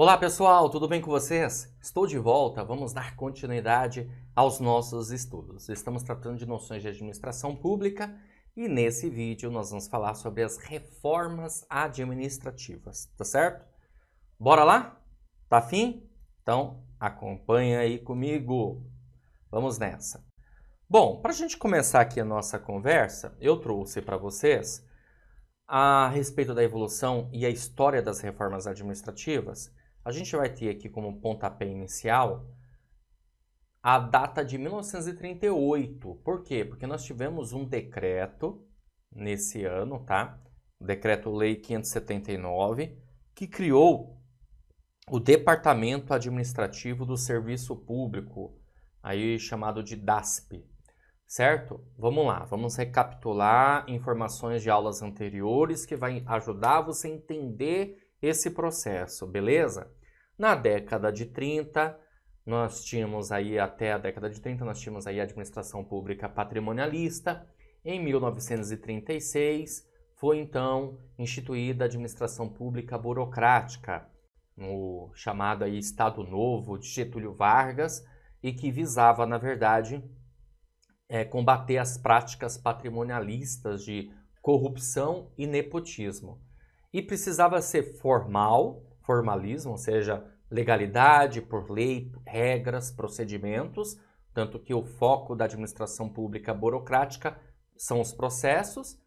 Olá pessoal, tudo bem com vocês? Estou de volta, vamos dar continuidade aos nossos estudos. Estamos tratando de noções de administração pública e nesse vídeo nós vamos falar sobre as reformas administrativas, tá certo? Bora lá? Tá afim? Então acompanha aí comigo. Vamos nessa. Bom, para a gente começar aqui a nossa conversa, eu trouxe para vocês a respeito da evolução e a história das reformas administrativas. A gente vai ter aqui como pontapé inicial a data de 1938. Por quê? Porque nós tivemos um decreto nesse ano, tá? O Decreto-Lei 579, que criou o Departamento Administrativo do Serviço Público, aí chamado de DASP, certo? Vamos lá, vamos recapitular informações de aulas anteriores que vai ajudar você a entender esse processo, beleza? Na década de 30, nós tínhamos aí, até a década de 30, nós tínhamos aí a administração pública patrimonialista. Em 1936, foi então instituída a administração pública burocrática, no chamado aí Estado Novo de Getúlio Vargas, e que visava, na verdade, combater as práticas patrimonialistas de corrupção e nepotismo. E precisava ser formalismo, ou seja, legalidade por lei, regras, procedimentos, tanto que o foco da administração pública burocrática são os processos,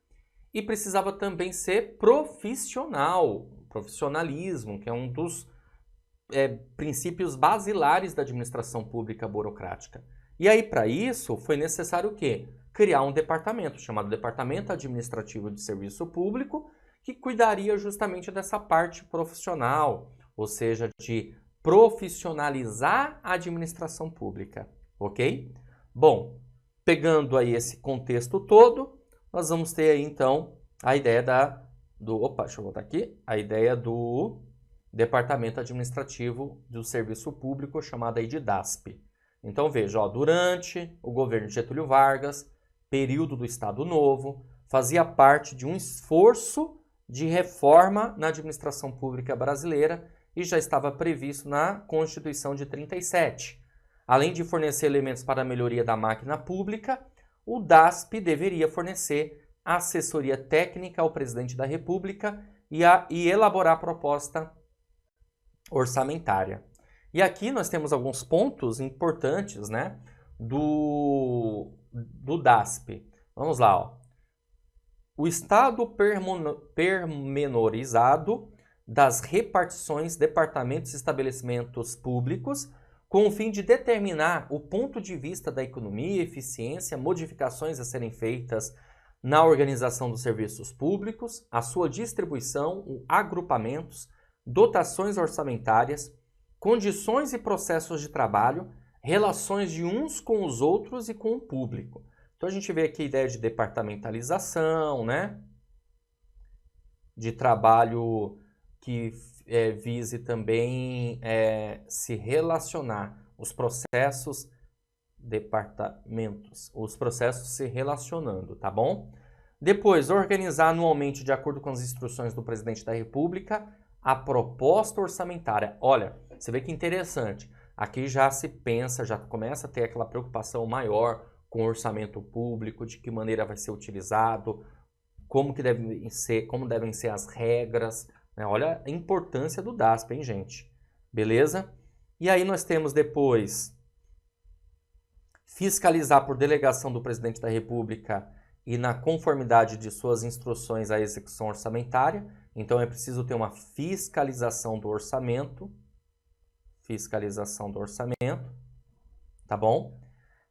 e precisava também ser profissionalismo, que é um dos princípios basilares da administração pública burocrática. E aí, para isso, foi necessário o quê? Criar um departamento, chamado Departamento Administrativo de Serviço Público, que cuidaria justamente dessa parte profissional, ou seja, de profissionalizar a administração pública, ok? Bom, pegando aí esse contexto todo, nós vamos ter aí então a ideia deixa eu voltar aqui, a ideia do Departamento Administrativo do Serviço Público, chamado aí de DASP. Então veja, durante o governo de Getúlio Vargas, período do Estado Novo, fazia parte de um esforço de reforma na administração pública brasileira e já estava previsto na Constituição de 37. Além de fornecer elementos para a melhoria da máquina pública, o DASP deveria fornecer assessoria técnica ao presidente da República e elaborar proposta orçamentária. E aqui nós temos alguns pontos importantes, né, do DASP. Vamos lá, O estado pormenorizado das repartições, departamentos e estabelecimentos públicos, com o fim de determinar o ponto de vista da economia, eficiência, modificações a serem feitas na organização dos serviços públicos, a sua distribuição, agrupamentos, dotações orçamentárias, condições e processos de trabalho, relações de uns com os outros e com o público. Então a gente vê aqui a ideia de departamentalização, né? De trabalho que vise também se relacionar, os processos se relacionando, tá bom? Depois, organizar anualmente, de acordo com as instruções do presidente da República, a proposta orçamentária. Olha, você vê que interessante. Aqui já se pensa, já começa a ter aquela preocupação maior com o orçamento público, de que maneira vai ser utilizado, como devem ser as regras, né? Olha a importância do DASP, hein, gente? Beleza? E aí nós temos depois fiscalizar por delegação do presidente da República e na conformidade de suas instruções à execução orçamentária. Então é preciso ter uma fiscalização do orçamento, tá bom?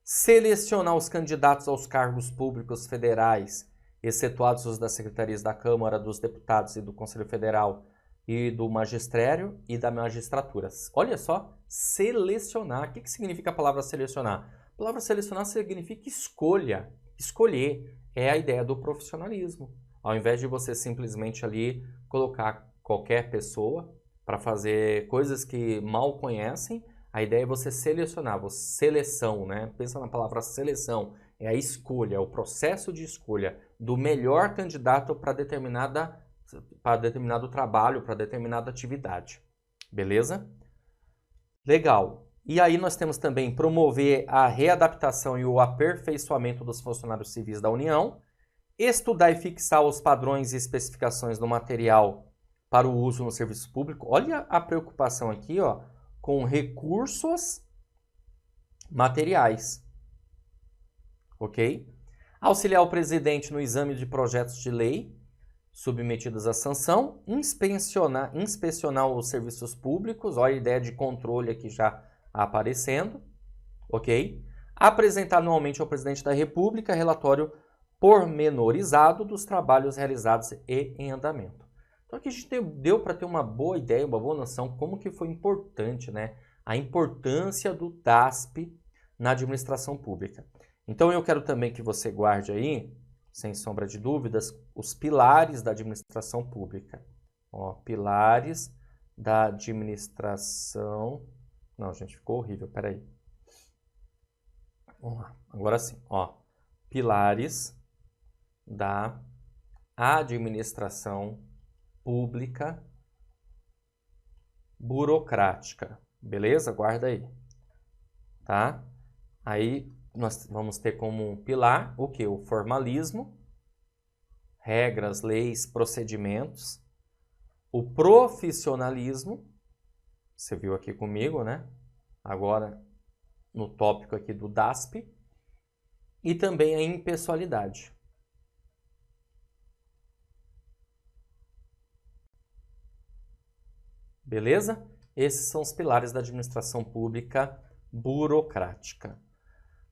Selecionar os candidatos aos cargos públicos federais, excetuados os das secretarias da Câmara, dos Deputados e do Conselho Federal e do Magistério e da Magistratura. Olha só, selecionar. O que significa a palavra selecionar? A palavra selecionar significa escolha. Escolher é a ideia do profissionalismo. Ao invés de você simplesmente ali colocar qualquer pessoa para fazer coisas que mal conhecem, a ideia é você selecionar, seleção, né? Pensa na palavra seleção, é a escolha, é o processo de escolha do melhor candidato para determinado trabalho, para determinada atividade. Beleza? Legal. E aí nós temos também promover a readaptação e o aperfeiçoamento dos funcionários civis da União, estudar e fixar os padrões e especificações do material para o uso no serviço público. Olha a preocupação aqui, ó, com recursos materiais. Ok? Auxiliar o presidente no exame de projetos de lei submetidos à sanção, inspecionar os serviços públicos, olha a ideia de controle aqui já aparecendo, ok? Apresentar anualmente ao presidente da República relatório pormenorizado dos trabalhos realizados e em andamento. Então aqui a gente deu para ter uma boa ideia, uma boa noção como que foi importante, né? A importância do DASP na administração pública. Então eu quero também que você guarde aí, sem sombra de dúvidas, os pilares da administração pública. Ó, pilares da administração... Não, gente, ficou horrível, peraí. Vamos lá, agora sim. Ó, pilares da administração pública burocrática. Beleza? Guarda aí. Tá? Aí nós vamos ter como pilar o quê? O formalismo, regras, leis, procedimentos, o profissionalismo, você viu aqui comigo, né? Agora no tópico aqui do DASP, e também a impessoalidade. Beleza? Esses são os pilares da administração pública burocrática.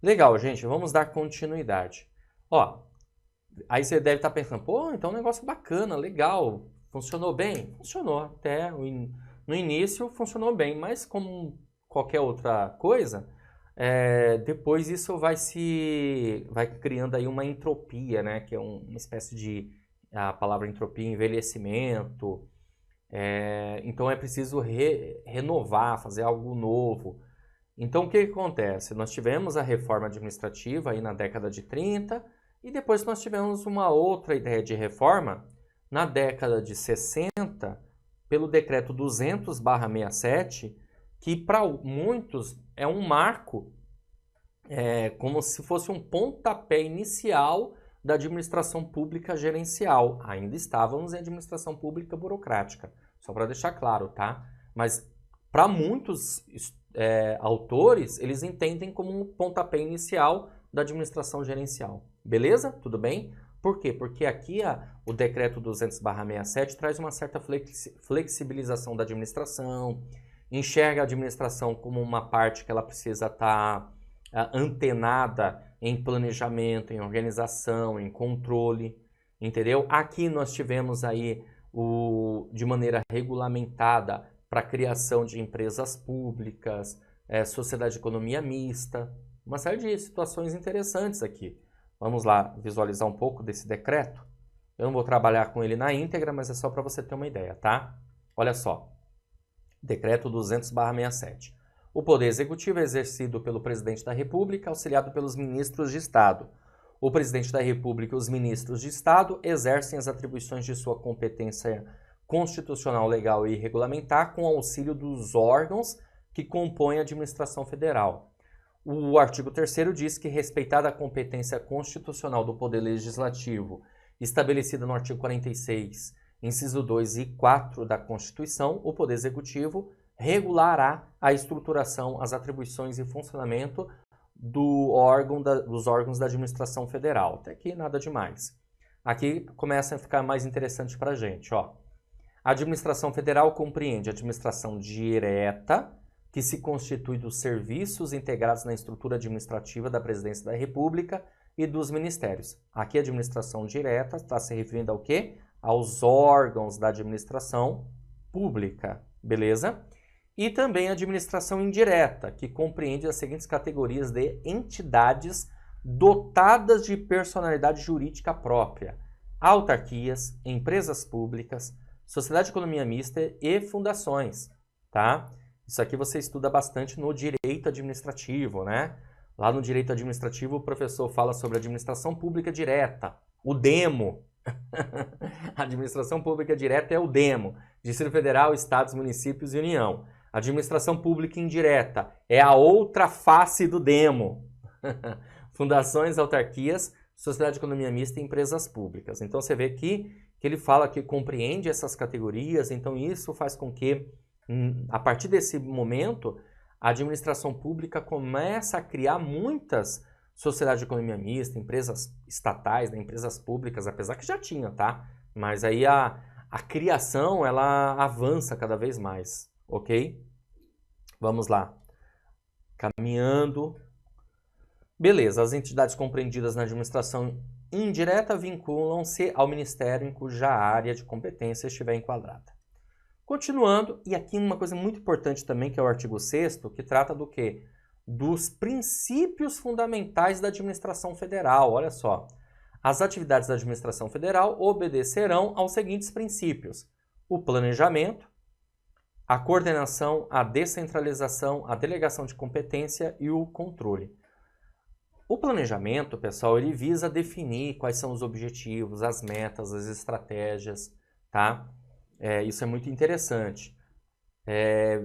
Legal, gente, vamos dar continuidade. Ó, aí você deve estar pensando, pô, então é um negócio bacana, legal, funcionou bem? Funcionou, até no início funcionou bem, mas como qualquer outra coisa, depois isso vai criando aí uma entropia, né, que é uma espécie de, a palavra entropia, envelhecimento, então é preciso renovar, fazer algo novo. Então, o que acontece? Nós tivemos a reforma administrativa aí na década de 30 e depois nós tivemos uma outra ideia de reforma na década de 60 pelo decreto 200/67, que para muitos é um marco, como se fosse um pontapé inicial da administração pública gerencial. Ainda estávamos em administração pública burocrática, só para deixar claro, tá? Mas para muitos autores, eles entendem como um pontapé inicial da administração gerencial. Beleza? Tudo bem? Por quê? Porque aqui o decreto 200/67 traz uma certa flexibilização da administração, enxerga a administração como uma parte que ela precisa estar antenada em planejamento, em organização, em controle, entendeu? Aqui nós tivemos aí de maneira regulamentada para a criação de empresas públicas, sociedade de economia mista, uma série de situações interessantes aqui. Vamos lá visualizar um pouco desse decreto. Eu não vou trabalhar com ele na íntegra, mas é só para você ter uma ideia, tá? Olha só, decreto 200/67. O poder executivo é exercido pelo presidente da República, auxiliado pelos ministros de Estado. O presidente da República e os ministros de Estado exercem as atribuições de sua competência constitucional, legal e regulamentar com auxílio dos órgãos que compõem a administração federal. O artigo 3º diz que, respeitada a competência constitucional do Poder Legislativo, estabelecida no artigo 46, inciso 2 e 4 da Constituição, o Poder Executivo regulará a estruturação, as atribuições e funcionamento dos órgãos da administração federal. Até aqui nada demais. Aqui começa a ficar mais interessante para a gente, ó. A administração federal compreende a administração direta, que se constitui dos serviços integrados na estrutura administrativa da Presidência da República e dos ministérios. Aqui a administração direta está se referindo ao quê? Aos órgãos da administração pública, beleza? E também a administração indireta, que compreende as seguintes categorias de entidades dotadas de personalidade jurídica própria: autarquias, empresas públicas, sociedade de economia mista e fundações, tá? Isso aqui você estuda bastante no direito administrativo, né? Lá no direito administrativo o professor fala sobre administração pública direta, o DEMO, A administração pública direta é o DEMO, Distrito Federal, Estados, Municípios e União. A administração pública indireta é a outra face do DEMO. Fundações, autarquias, sociedade de economia mista e empresas públicas. Então você vê aqui que ele fala que compreende essas categorias, então isso faz com que, a partir desse momento, a administração pública começa a criar muitas sociedades de economia mista, empresas estatais, né, empresas públicas, apesar que já tinha, tá? Mas aí a criação, ela avança cada vez mais, ok? Vamos lá. Caminhando. Beleza, as entidades compreendidas na administração indireta vinculam-se ao Ministério em cuja área de competência estiver enquadrada. Continuando, e aqui uma coisa muito importante também, que é o artigo 6º, que trata do quê? Dos princípios fundamentais da administração federal. Olha só, as atividades da administração federal obedecerão aos seguintes princípios: o planejamento, a coordenação, a descentralização, a delegação de competência e o controle. O planejamento, pessoal, ele visa definir quais são os objetivos, as metas, as estratégias, tá? Isso é muito interessante.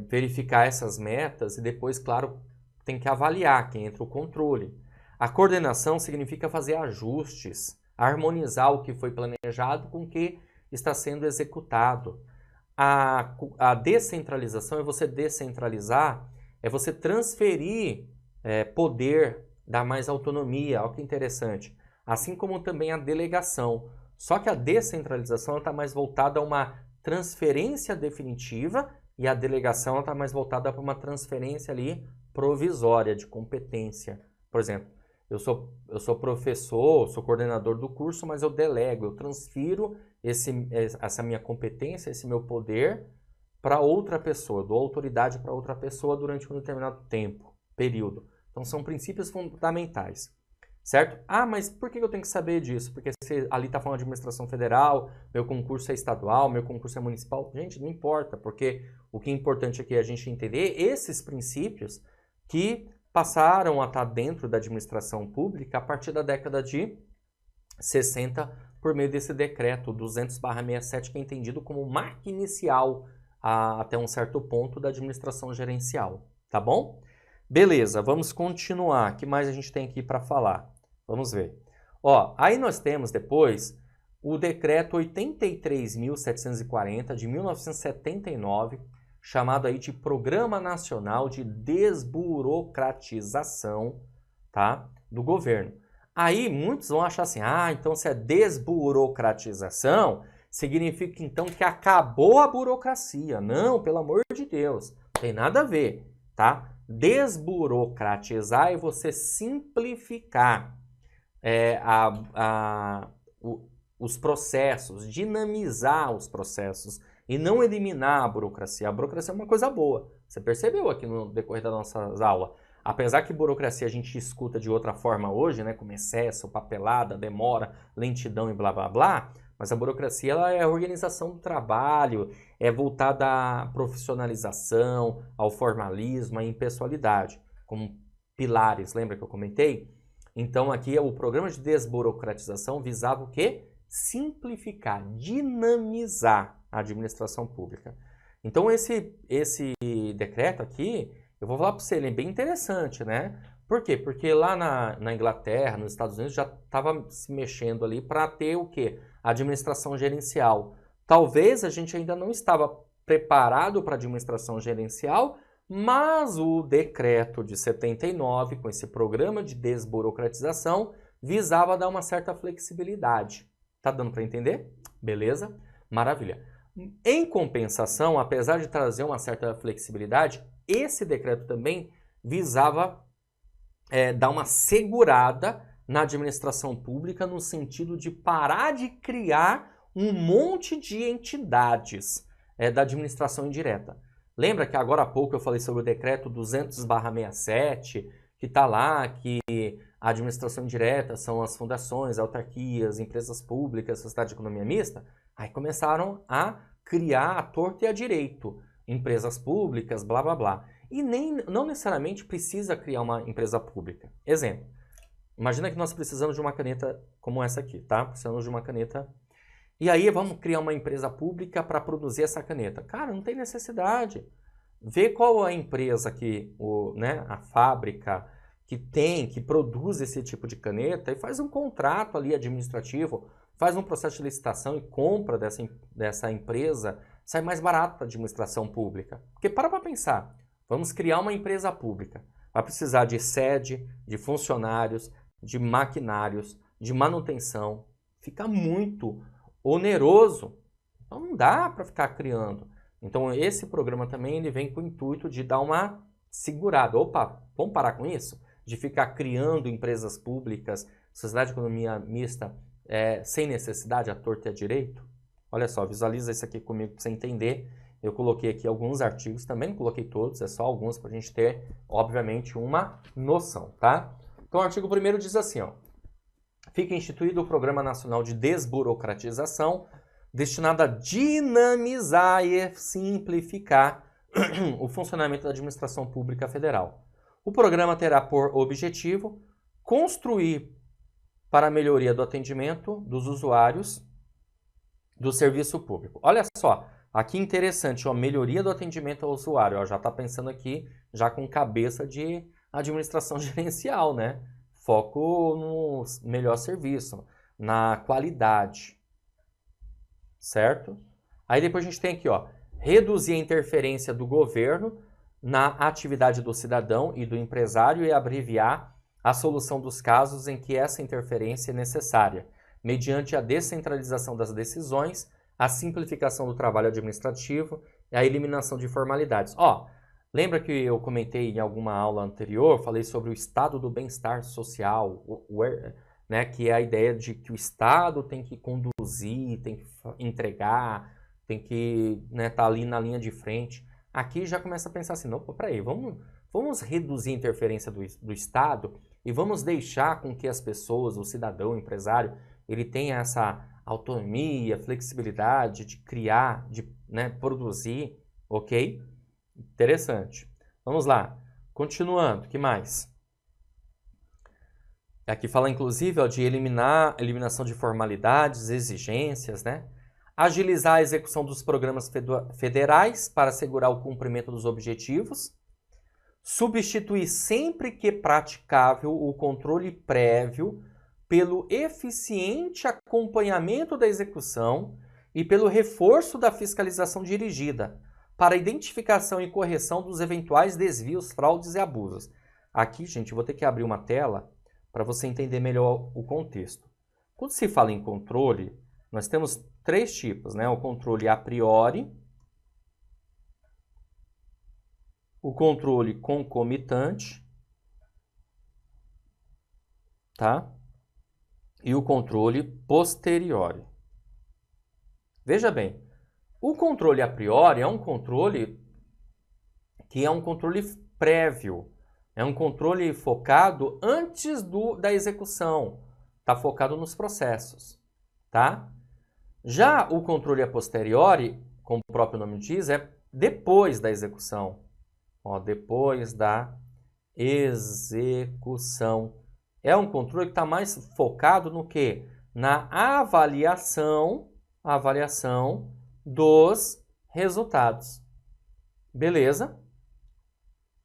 Verificar essas metas e depois, claro, tem que avaliar, que entra o controle. A coordenação significa fazer ajustes, harmonizar o que foi planejado com o que está sendo executado. A descentralização é você descentralizar, é você transferir poder, dar mais autonomia, olha que interessante. Assim como também a delegação. Só que a descentralização está mais voltada a uma transferência definitiva e a delegação está mais voltada para uma transferência ali provisória de competência. Por exemplo, eu sou professor, sou coordenador do curso, mas eu delego, eu transfiro essa minha competência, esse meu poder para outra pessoa, dou autoridade para outra pessoa durante um determinado tempo, período. Então são princípios fundamentais, certo? Ah, mas por que eu tenho que saber disso? Porque se ali está falando de administração federal, meu concurso é estadual, meu concurso é municipal. Gente, não importa, porque o que é importante aqui é a gente entender esses princípios que passaram a estar dentro da administração pública a partir da década de 60, por meio desse decreto 200/67, que é entendido como marca inicial até um certo ponto da administração gerencial, tá bom? Beleza, vamos continuar. O que mais a gente tem aqui para falar? Vamos ver. Ó, aí nós temos depois o decreto 83.740 de 1979, chamado aí de Programa Nacional de Desburocratização, tá, do governo. Aí muitos vão achar assim, então se é desburocratização, significa então que acabou a burocracia. Não, pelo amor de Deus, não tem nada a ver, tá? Desburocratizar é você simplificar os processos, dinamizar os processos e não eliminar a burocracia. A burocracia é uma coisa boa. Você percebeu aqui no decorrer da nossa aula. Apesar que burocracia a gente escuta de outra forma hoje, né, como excesso, papelada, demora, lentidão e blá blá blá, mas a burocracia ela é a organização do trabalho, é voltada à profissionalização, ao formalismo, à impessoalidade, como pilares, lembra que eu comentei? Então aqui o programa de desburocratização visava o quê? Simplificar, dinamizar a administração pública. Então esse decreto aqui, eu vou falar para você, ele é bem interessante, né? Por quê? Porque lá na Inglaterra, nos Estados Unidos, já estava se mexendo ali para ter o quê? A administração gerencial. Talvez a gente ainda não estava preparado para a administração gerencial, mas o decreto de 79, com esse programa de desburocratização, visava dar uma certa flexibilidade. Tá dando para entender? Beleza? Maravilha. Em compensação, apesar de trazer uma certa flexibilidade, esse decreto também visava dar uma segurada na administração pública no sentido de parar de criar um monte de entidades da administração indireta. Lembra que agora há pouco eu falei sobre o decreto 200/67, que está lá, que a administração indireta são as fundações, autarquias, empresas públicas, sociedade de economia mista? Aí começaram a criar à torta e à direito empresas públicas, blá blá blá. E não necessariamente precisa criar uma empresa pública. Exemplo, imagina que nós precisamos de uma caneta como essa aqui, tá? Precisamos de uma caneta E aí vamos criar uma empresa pública para produzir essa caneta. Cara, não tem necessidade. Vê qual é a empresa a fábrica que produz esse tipo de caneta e faz um contrato ali administrativo, faz um processo de licitação e compra dessa empresa, sai mais barato para a administração pública. Porque para pensar, vamos criar uma empresa pública, vai precisar de sede, de funcionários, de maquinários, de manutenção, fica muito oneroso, então não dá para ficar criando. Então esse programa também ele vem com o intuito de dar uma segurada. Opa, vamos parar com isso? De ficar criando empresas públicas, sociedade de economia mista, sem necessidade, à torta e à direito? Olha só, visualiza isso aqui comigo para você entender. Eu coloquei aqui alguns artigos, também não coloquei todos, é só alguns para a gente ter, obviamente, uma noção, tá? Então o artigo 1º diz assim, ó. Fica instituído o Programa Nacional de Desburocratização, destinado a dinamizar e simplificar o funcionamento da administração pública federal. O programa terá por objetivo construir para a melhoria do atendimento dos usuários do serviço público. Olha só, aqui interessante, ó, melhoria do atendimento ao usuário. Ó, já está pensando aqui, já com cabeça de administração gerencial, né? Foco no melhor serviço, na qualidade, certo? Aí depois a gente tem aqui, ó, reduzir a interferência do governo na atividade do cidadão e do empresário e abreviar a solução dos casos em que essa interferência é necessária, mediante a descentralização das decisões, a simplificação do trabalho administrativo e a eliminação de formalidades. Ó, lembra que eu comentei em alguma aula anterior, falei sobre o estado do bem-estar social, né, que é a ideia de que o Estado tem que conduzir, tem que entregar, tem que tá ali na linha de frente. Aqui já começa a pensar assim, não, peraí, vamos reduzir a interferência do Estado e vamos deixar com que as pessoas, o cidadão, o empresário, ele tenha essa autonomia, flexibilidade de criar, de produzir, ok? Interessante. Vamos lá. Continuando, o que mais? Aqui fala, inclusive, ó, de eliminação de formalidades, exigências, né? Agilizar a execução dos programas federais para assegurar o cumprimento dos objetivos. Substituir sempre que praticável o controle prévio pelo eficiente acompanhamento da execução e pelo reforço da fiscalização dirigida para a identificação e correção dos eventuais desvios, fraudes e abusos. Aqui, gente, eu vou ter que abrir uma tela para você entender melhor o contexto. Quando se fala em controle, nós temos 3 tipos, né? O controle a priori, o controle concomitante, tá? E o controle posteriori. Veja bem, o controle a priori é um controle que é um controle prévio. É um controle focado antes da execução. Está focado nos processos, tá? Já o controle a posteriori, como o próprio nome diz, é depois da execução. Ó, depois da execução. É um controle que está mais focado no quê? Na avaliação dos resultados. Beleza?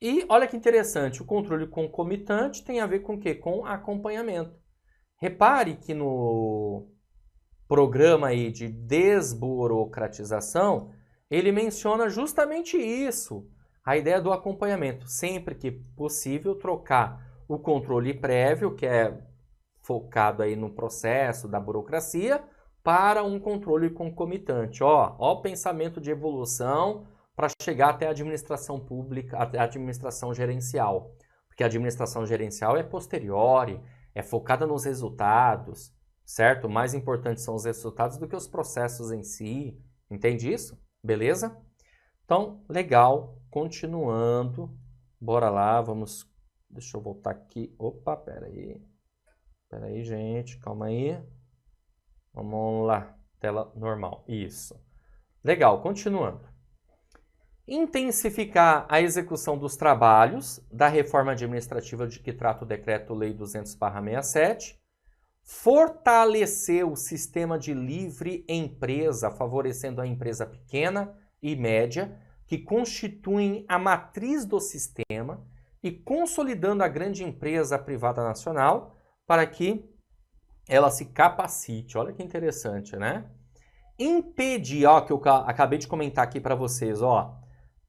E olha que interessante, o controle concomitante tem a ver com o quê? Com acompanhamento. Repare que no programa aí de desburocratização, ele menciona justamente isso, a ideia do acompanhamento. Sempre que possível, trocar o controle prévio, que é focado aí no processo da burocracia, para um controle concomitante. Ó o pensamento de evolução para chegar até a administração pública, até a administração gerencial. Porque a administração gerencial é posteriori, é focada nos resultados, certo? O mais importante são os resultados do que os processos em si. Entende isso? Beleza? Então, legal. Continuando. Bora lá, vamos... Deixa eu voltar aqui. Opa, peraí. Peraí, gente. Calma aí. Vamos lá. Tela normal. Isso. Legal, continuando. Intensificar a execução dos trabalhos da reforma administrativa de que trata o Decreto-Lei 200/67, fortalecer o sistema de livre empresa, favorecendo a empresa pequena e média, que constituem a matriz do sistema, e consolidando a grande empresa privada nacional para que ela se capacite. Olha que interessante, né? Impedir, ó, que eu acabei de comentar aqui para vocês, ó.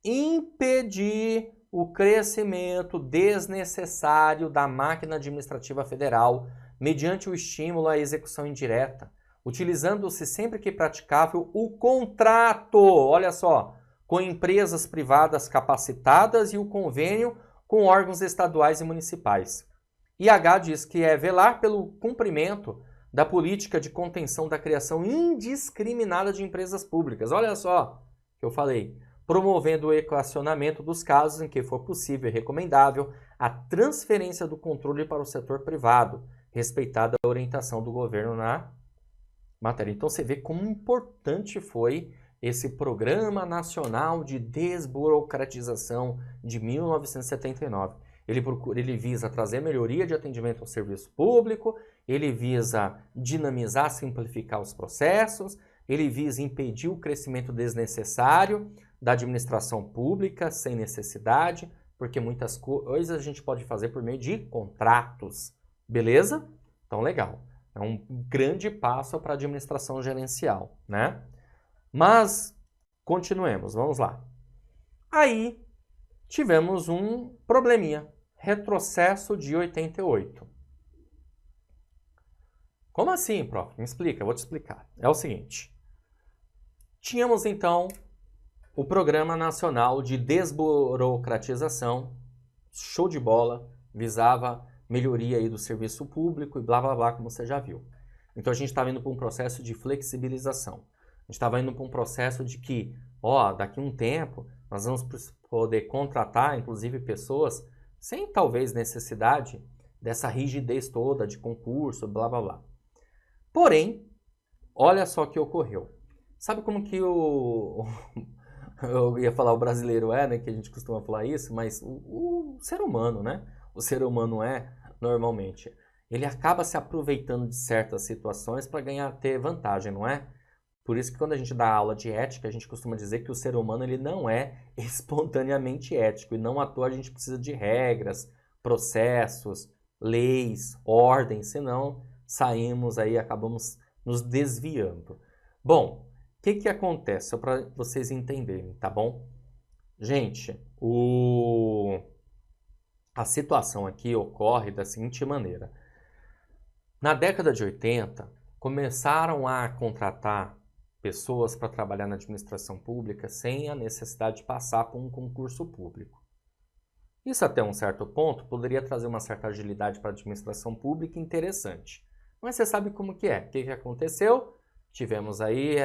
Impedir o crescimento desnecessário da máquina administrativa federal mediante o estímulo à execução indireta, utilizando-se sempre que praticável o contrato, olha só, com empresas privadas capacitadas e o convênio com órgãos estaduais e municipais. IH diz que é velar pelo cumprimento da política de contenção da criação indiscriminada de empresas públicas. Olha só o que eu falei. Promovendo o equacionamento dos casos em que for possível e recomendável a transferência do controle para o setor privado, respeitada a orientação do governo na matéria. Então você vê como importante foi esse Programa Nacional de Desburocratização de 1979. Ele visa trazer melhoria de atendimento ao serviço público, ele visa dinamizar, simplificar os processos, ele visa impedir o crescimento desnecessário da administração pública sem necessidade, porque muitas coisas a gente pode fazer por meio de contratos, beleza? Então, legal. É um grande passo para a administração gerencial, né? Mas, continuemos, vamos lá. Aí, tivemos um probleminha, retrocesso de 88. Como assim, prof? Me explica, eu vou te explicar. É o seguinte, tínhamos então o Programa Nacional de Desburocratização, show de bola, visava melhoria aí do serviço público e blá blá blá, como você já viu. Então a gente estava indo para um processo de flexibilização. A gente estava indo para um processo de que, ó, daqui a um tempo nós vamos poder contratar, inclusive, pessoas sem talvez necessidade dessa rigidez toda de concurso, blá blá blá. Porém, olha só o que ocorreu. Sabe como que eu ia falar o brasileiro né, que a gente costuma falar isso, mas o ser humano, né? O ser humano normalmente, ele acaba se aproveitando de certas situações para ter vantagem, não é? Por isso que quando a gente dá aula de ética, a gente costuma dizer que o ser humano ele não é espontaneamente ético, e não à toa a gente precisa de regras, processos, leis, ordens, senão saímos aí, acabamos nos desviando. Bom, o que acontece? Só para vocês entenderem, tá bom? Gente, a situação aqui ocorre da seguinte maneira. Na década de 80, começaram a contratar pessoas para trabalhar na administração pública sem a necessidade de passar por um concurso público. Isso até um certo ponto poderia trazer uma certa agilidade para a administração pública interessante. Mas você sabe como que é. O que aconteceu? Tivemos aí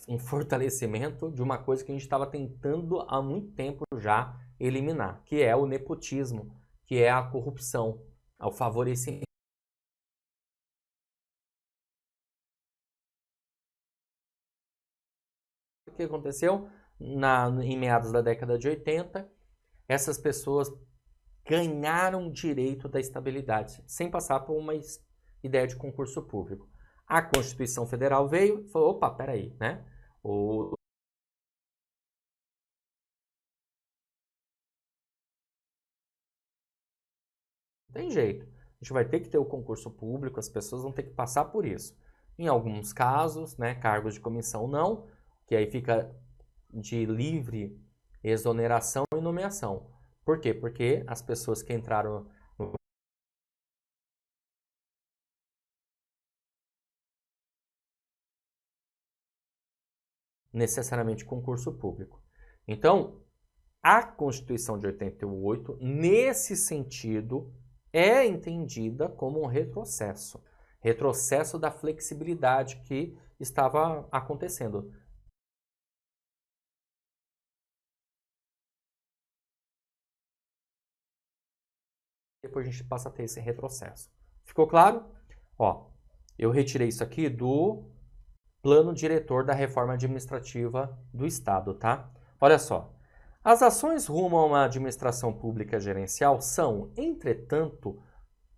um fortalecimento de uma coisa que a gente estava tentando há muito tempo já eliminar, que é o nepotismo, que é a corrupção, o favorecimento. O que aconteceu? Em meados da década de 80, essas pessoas ganharam direito da estabilidade, sem passar por uma ideia de concurso público. A Constituição Federal veio e falou, opa, peraí, né? Tem jeito. A gente vai ter que ter o concurso público, as pessoas vão ter que passar por isso. Em alguns casos, né, cargos de comissão não, que aí fica de livre exoneração e nomeação. Por quê? Porque as pessoas que entraram necessariamente concurso público. Então, a Constituição de 88, nesse sentido, é entendida como um retrocesso. Retrocesso da flexibilidade que estava acontecendo. Depois a gente passa a ter esse retrocesso. Ficou claro? Ó, eu retirei isso aqui do plano diretor da reforma administrativa do Estado, tá? Olha só. As ações rumo a uma administração pública gerencial são, entretanto,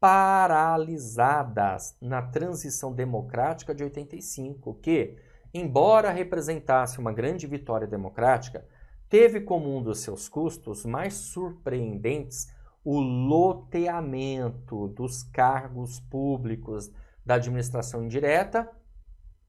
paralisadas na transição democrática de 85, que, embora representasse uma grande vitória democrática, teve como um dos seus custos mais surpreendentes o loteamento dos cargos públicos da administração indireta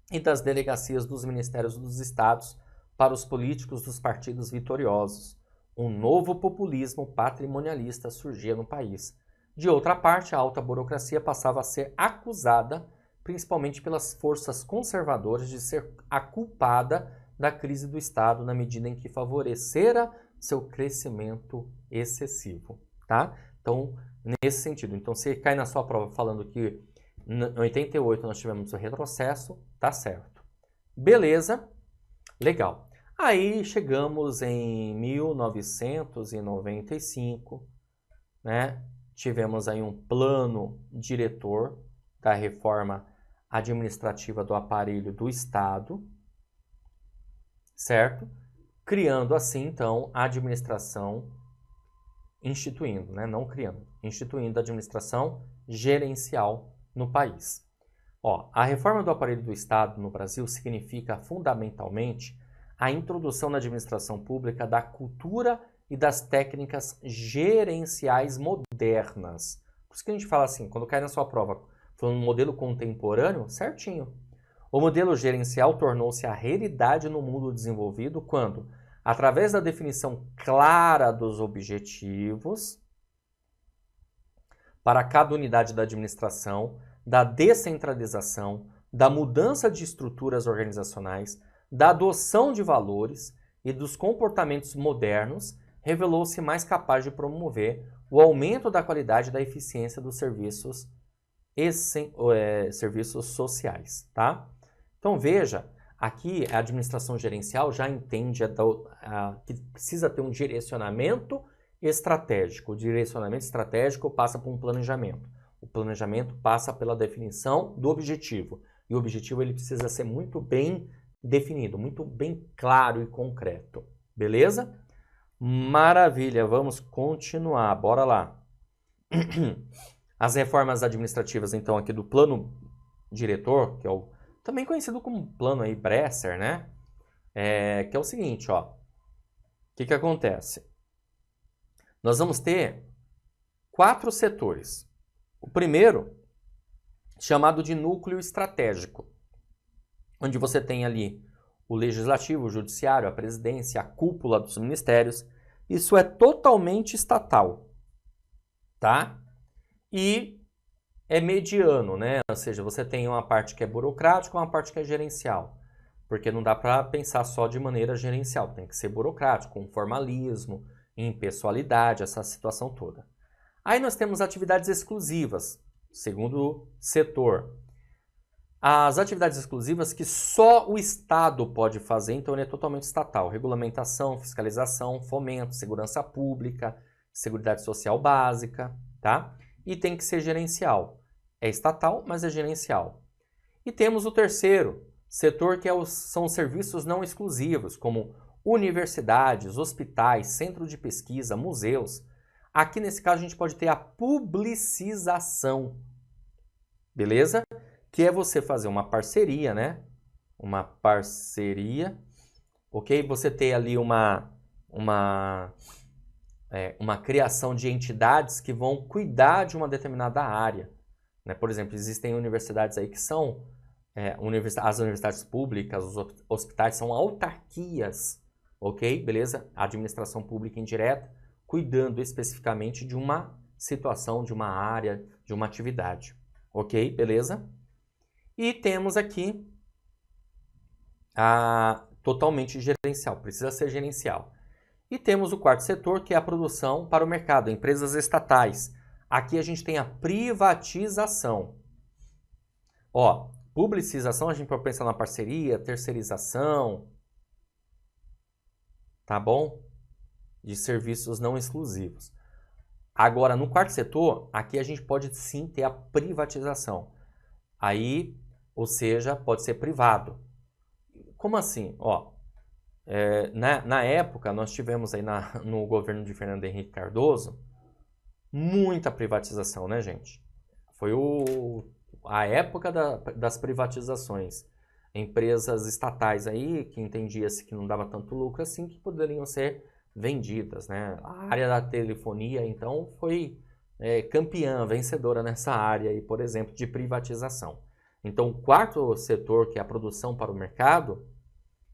e das delegacias dos ministérios dos estados para os políticos dos partidos vitoriosos. Um novo populismo patrimonialista surgia no país. De outra parte, a alta burocracia passava a ser acusada, principalmente pelas forças conservadoras, de ser a culpada da crise do Estado na medida em que favorecera seu crescimento excessivo, tá? Então, nesse sentido. Então, se cai na sua prova falando que em 88 nós tivemos o retrocesso, tá certo. Beleza? Legal. Aí chegamos em 1995, né? Tivemos aí um plano diretor da reforma administrativa do aparelho do Estado, certo? Criando assim, então, a administração, instituindo, né? Não criando, instituindo a administração gerencial no país. Ó, a reforma do aparelho do Estado no Brasil significa fundamentalmente a introdução na administração pública da cultura e das técnicas gerenciais modernas. Por isso que a gente fala assim, quando cai na sua prova, falando um modelo contemporâneo, certinho. O modelo gerencial tornou-se a realidade no mundo desenvolvido quando, através da definição clara dos objetivos para cada unidade da administração, da descentralização, da mudança de estruturas organizacionais, da adoção de valores e dos comportamentos modernos, revelou-se mais capaz de promover o aumento da qualidade e da eficiência dos serviços sociais, tá? Então veja, aqui a administração gerencial já entende que precisa ter um direcionamento estratégico. O direcionamento estratégico passa por um planejamento. O planejamento passa pela definição do objetivo. E o objetivo ele precisa ser muito bem definido, muito bem claro e concreto. Beleza? Maravilha, vamos continuar, bora lá. As reformas administrativas, então, aqui do plano diretor, que é o também conhecido como plano aí Bresser, né? Que é o seguinte, ó. O que acontece? Nós vamos ter 4 setores. O primeiro, chamado de núcleo estratégico, onde você tem ali o legislativo, o judiciário, a presidência, a cúpula dos ministérios. Isso é totalmente estatal, tá? E é mediano, né? Ou seja, você tem uma parte que é burocrática e uma parte que é gerencial. Porque não dá para pensar só de maneira gerencial, tem que ser burocrático, com formalismo, impessoalidade, essa situação toda. Aí nós temos atividades exclusivas, segundo setor. As atividades exclusivas que só o Estado pode fazer, então ele é totalmente estatal. Regulamentação, fiscalização, fomento, segurança pública, seguridade social básica, tá? E tem que ser gerencial. É estatal, mas é gerencial. E temos o terceiro setor, que são os serviços não exclusivos, como universidades, hospitais, centro de pesquisa, museus. Aqui, nesse caso, a gente pode ter a publicização, beleza? Que é você fazer uma parceria, né? Uma parceria, ok? Você ter ali uma criação de entidades que vão cuidar de uma determinada área, né? Por exemplo, existem universidades aí que são, as universidades públicas, os hospitais são autarquias, ok? Beleza? A administração pública indireta, cuidando especificamente de uma situação, de uma área, de uma atividade, ok? Beleza? E temos aqui a totalmente gerencial, precisa ser gerencial. E temos o quarto setor, que é a produção para o mercado, empresas estatais. Aqui a gente tem a privatização. Ó, publicização, a gente pode pensar na parceria, terceirização, tá bom? De serviços não exclusivos. Agora, no quarto setor, aqui a gente pode sim ter a privatização. Aí, ou seja, pode ser privado. Como assim? Ó, na época, nós tivemos aí no governo de Fernando Henrique Cardoso muita privatização, né, gente? Foi a época das privatizações. Empresas estatais aí, que entendia-se que não dava tanto lucro assim, que poderiam ser vendidas, né? A área da telefonia, então, foi campeã, vencedora nessa área, aí, por exemplo, de privatização. Então, o quarto setor, que é a produção para o mercado,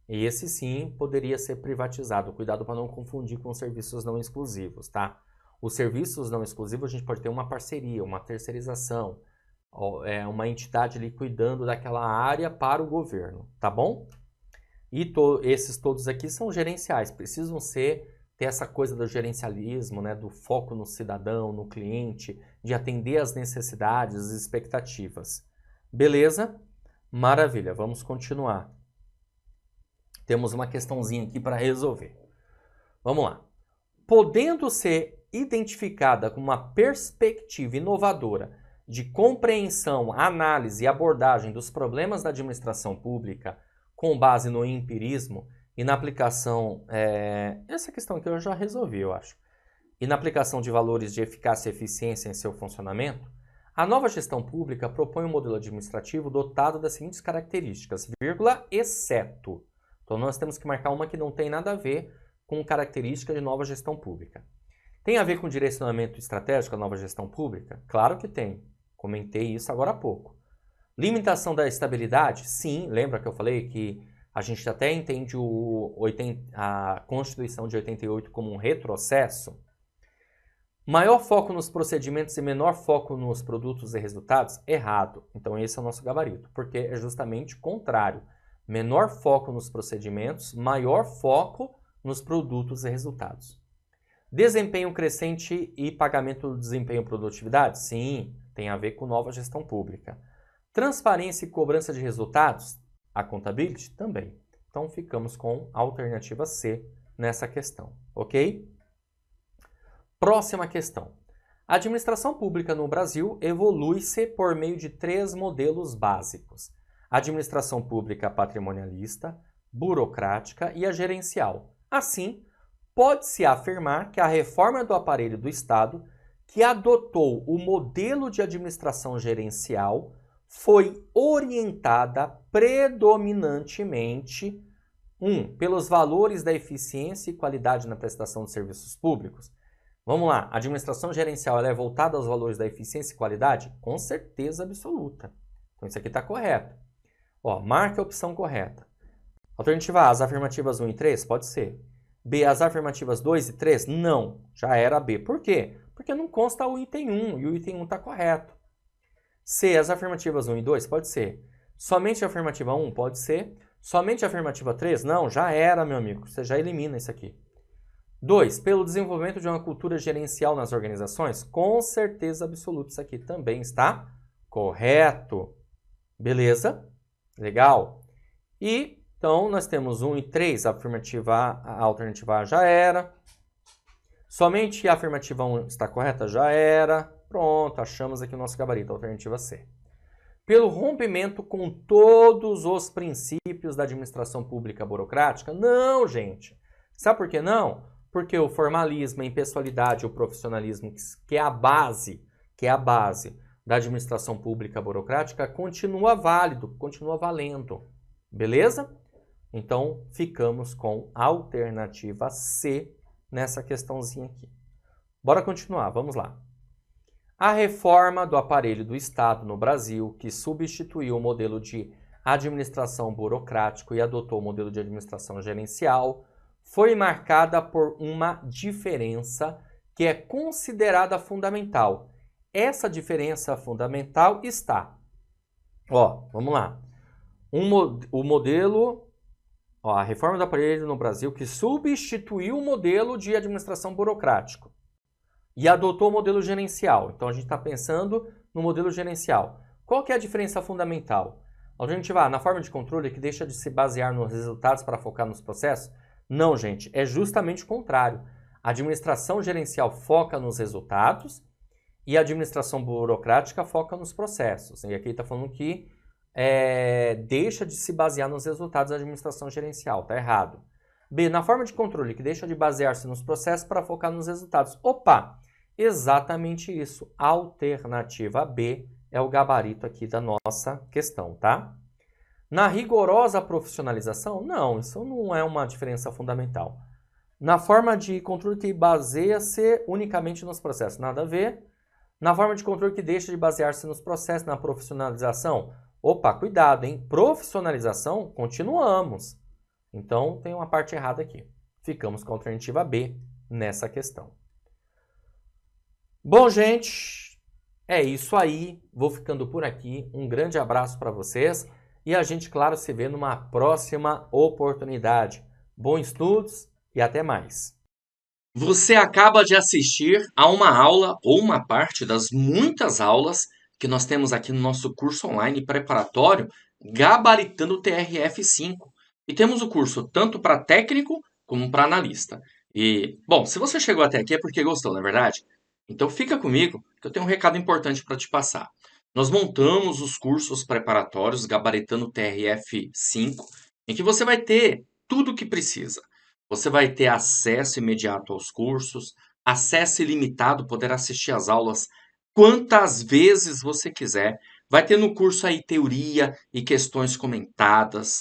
esse sim poderia ser privatizado. Cuidado para não confundir com serviços não exclusivos, tá? Os serviços não exclusivos a gente pode ter uma parceria, uma terceirização, uma entidade ali cuidando daquela área para o governo, tá bom? E esses todos aqui são gerenciais, precisam ter essa coisa do gerencialismo, né, do foco no cidadão, no cliente, de atender às necessidades, às expectativas. Beleza? Maravilha, vamos continuar. Temos uma questãozinha aqui para resolver. Vamos lá. Podendo ser identificada como uma perspectiva inovadora de compreensão, análise e abordagem dos problemas da administração pública com base no empirismo e na aplicação... essa questão aqui eu já resolvi, eu acho. E na aplicação de valores de eficácia e eficiência em seu funcionamento, a nova gestão pública propõe um modelo administrativo dotado das seguintes características, vírgula, exceto. Então, nós temos que marcar uma que não tem nada a ver com característica de nova gestão pública. Tem a ver com direcionamento estratégico da nova gestão pública? Claro que tem. Comentei isso agora há pouco. Limitação da estabilidade? Sim, lembra que eu falei que a gente até entende a Constituição de 88 como um retrocesso? Maior foco nos procedimentos e menor foco nos produtos e resultados? Errado. Então esse é o nosso gabarito, porque é justamente o contrário. Menor foco nos procedimentos, maior foco nos produtos e resultados. Desempenho crescente e pagamento do desempenho e produtividade? Sim, tem a ver com nova gestão pública. Transparência e cobrança de resultados? Accountability? Também. Então ficamos com a alternativa C nessa questão, ok? Próxima questão. A administração pública no Brasil evolui-se por meio de 3 modelos básicos. A administração pública patrimonialista, burocrática e a gerencial. Assim, pode-se afirmar que a reforma do aparelho do Estado, que adotou o modelo de administração gerencial, foi orientada predominantemente, pelos valores da eficiência e qualidade na prestação de serviços públicos. Vamos lá, a administração gerencial ela é voltada aos valores da eficiência e qualidade? Com certeza absoluta. Então isso aqui está correto. Marque a opção correta. Alternativa A, as afirmativas 1 e 3? Pode ser. B, as afirmativas 2 e 3? Não, já era B. Por quê? Porque não consta o item 1 e o item 1 está correto. C, as afirmativas 1 e 2? Pode ser. Somente a afirmativa 1? Pode ser. Somente a afirmativa 3? Não, já era, meu amigo. Você já elimina isso aqui. 2, pelo desenvolvimento de uma cultura gerencial nas organizações? Com certeza absoluta, isso aqui também está correto. Beleza? Legal. E, então, nós temos 1 e 3, a afirmativa A, a alternativa A já era. Somente a afirmativa 1 está correta? Já era. Pronto, achamos aqui o nosso gabarito, a alternativa C. Pelo rompimento com todos os princípios da administração pública burocrática? Não, gente. Sabe por que não? Porque o formalismo, a impessoalidade, o profissionalismo, que é a base da administração pública burocrática, continua válido, continua valendo. Beleza? Então, ficamos com a alternativa C nessa questãozinha aqui. Bora continuar, vamos lá. A reforma do aparelho do Estado no Brasil, que substituiu o modelo de administração burocrático e adotou o modelo de administração gerencial, foi marcada por uma diferença que é considerada fundamental. Essa diferença fundamental está, vamos lá, o modelo, a reforma do aparelho no Brasil que substituiu o modelo de administração burocrático e adotou o modelo gerencial. Então a gente está pensando no modelo gerencial. Qual que é a diferença fundamental? Alternativa A, na forma de controle que deixa de se basear nos resultados para focar nos processos? Não, gente, é justamente o contrário. A administração gerencial foca nos resultados e a administração burocrática foca nos processos. E aqui está falando que deixa de se basear nos resultados da administração gerencial. Está errado. B, na forma de controle, que deixa de basear-se nos processos para focar nos resultados. Opa! Exatamente isso. Alternativa B é o gabarito aqui da nossa questão, tá? Na rigorosa profissionalização, não, isso não é uma diferença fundamental. Na forma de controle que baseia-se unicamente nos processos, nada a ver. Na forma de controle que deixa de basear-se nos processos, na profissionalização, opa, cuidado, hein? Profissionalização, continuamos. Então, tem uma parte errada aqui. Ficamos com a alternativa B nessa questão. Bom, gente, é isso aí. Vou ficando por aqui. Um grande abraço para vocês. E a gente, claro, se vê numa próxima oportunidade. Bons estudos e até mais. Você acaba de assistir a uma aula ou uma parte das muitas aulas que nós temos aqui no nosso curso online preparatório Gabaritando o TRF5. E temos o curso tanto para técnico como para analista. E, bom, se você chegou até aqui é porque gostou, não é verdade? Então fica comigo, que eu tenho um recado importante para te passar. Nós montamos os cursos preparatórios Gabaritando o TRF5, em que você vai ter tudo o que precisa. Você vai ter acesso imediato aos cursos, acesso ilimitado, poder assistir às aulas quantas vezes você quiser. Vai ter no curso aí teoria e questões comentadas,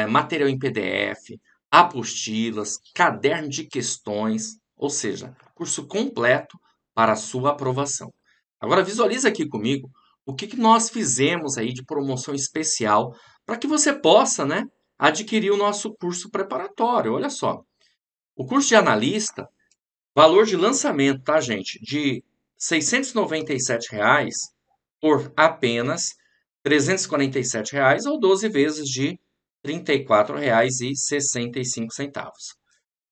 material em PDF, apostilas, caderno de questões, ou seja, curso completo para a sua aprovação. Agora visualiza aqui comigo o que nós fizemos aí de promoção especial para que você possa, né, adquirir o nosso curso preparatório. Olha só, o curso de analista, valor de lançamento, tá, gente? De R$ 697 por apenas R$ 347 ou 12 vezes de R$ 34,65.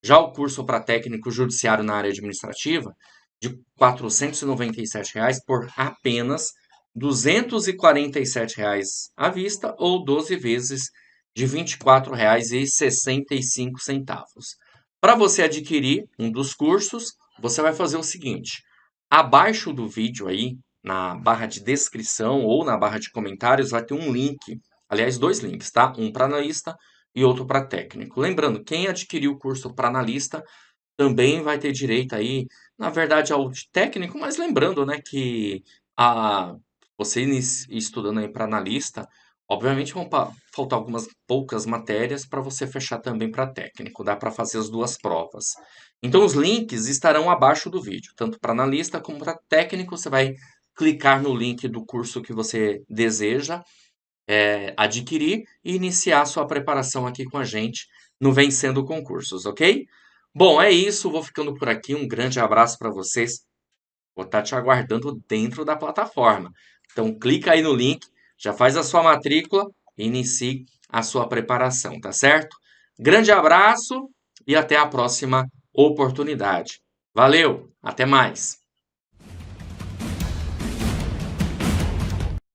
Já o curso para técnico judiciário na área administrativa, de R$ 497 por apenas R$ 247 à vista ou 12 vezes de R$ 24,65. Para você adquirir um dos cursos, você vai fazer o seguinte: abaixo do vídeo aí, na barra de descrição ou na barra de comentários, vai ter um link, aliás, dois links, tá? Um para analista e outro para técnico. Lembrando, quem adquiriu o curso para analista também vai ter direito aí, na verdade, ao de técnico, mas lembrando, né, que você estudando aí para analista, obviamente vão faltar algumas poucas matérias para você fechar também para técnico, dá para fazer as duas provas. Então os links estarão abaixo do vídeo, tanto para analista como para técnico. Você vai clicar no link do curso que você deseja adquirir e iniciar sua preparação aqui com a gente no Vencendo Concursos, ok? Bom, é isso, vou ficando por aqui. Um grande abraço para vocês. Vou estar te aguardando dentro da plataforma. Então clica aí no link, já faz a sua matrícula e inicie a sua preparação, tá certo? Grande abraço e até a próxima oportunidade. Valeu, até mais!